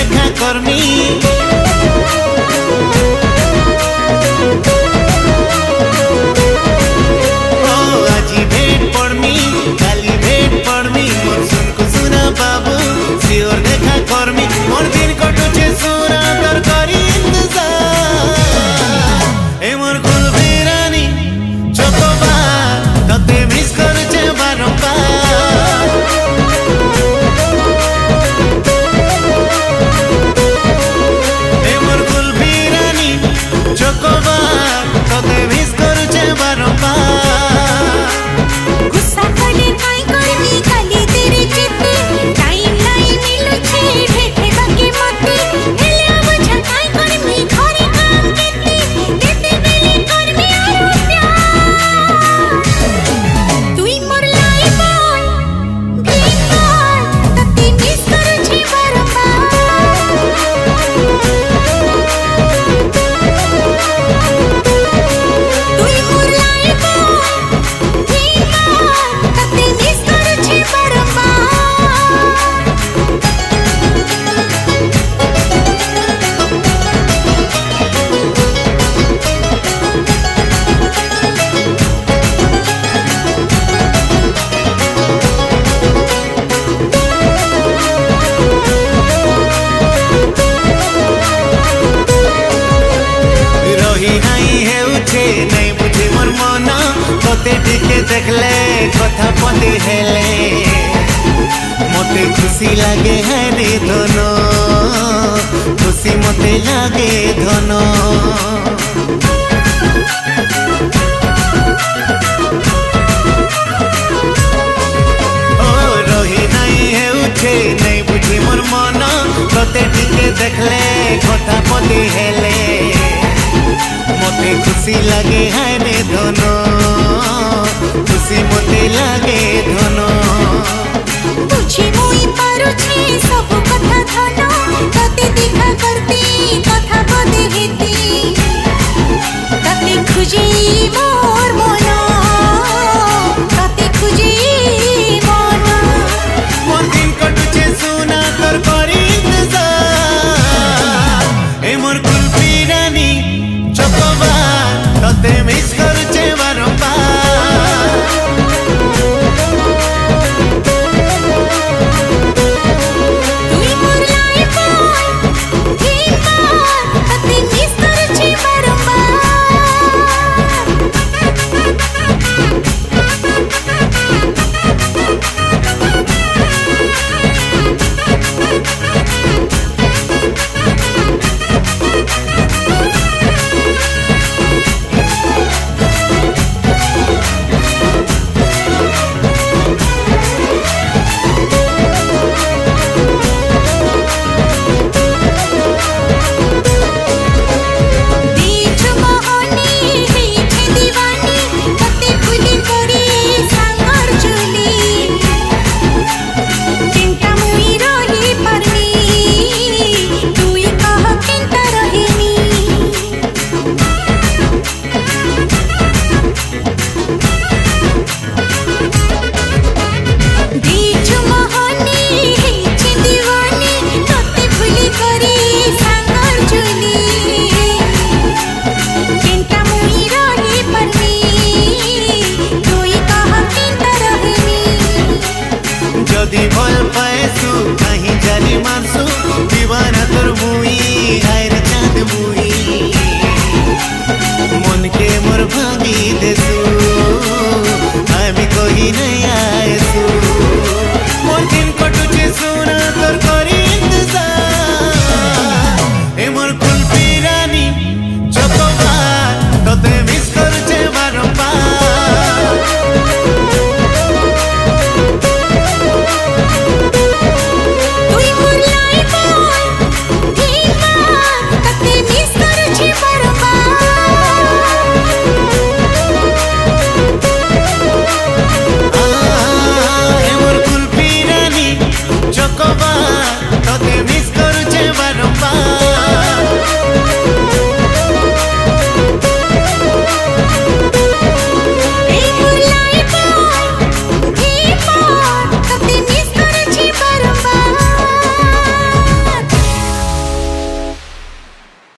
देखा कर्मी আজি भेट पड़मी काली भेट पड़मी मोर सुन को सुना बाबू सियोर देखा कर्मी मोर दिन कटुचे सुना तर करी इंतजार ए मोर कुलफी रानी चोकोबार तते मिस करुचे बारंबार ए मोर कुलफी रानी चोकोबार तते मिस करुचे बारंबार गुस्सा कले काई करमी खाली तेरे चित्ते टाइम नहीं मिलु छे भेटे बाकी मते हेले बुझा काई करमी घरे काम केते देते बेले करमी आरो प्यार तुई मोर लाई बॉय ग्रीन बॉय तते मिस करू छे बारंबार तुई मोर लाई बॉय ग्रीन बॉय तते मिस करू छे बारंबार रही नहीं हेउछे नहीं बुझे मोर मन तोते टिके देखले कथा पति हेले मते खुशी लागे है रे धनो खुशी मते लागे धनो ओ रही नहीं हेउछे नहीं बुझे मोर मन तोते टिके देखले कथा पति हेले मते खुशी लगे है रे धनो खुशी मते लगे धनो बुझी मुई पारू छे सब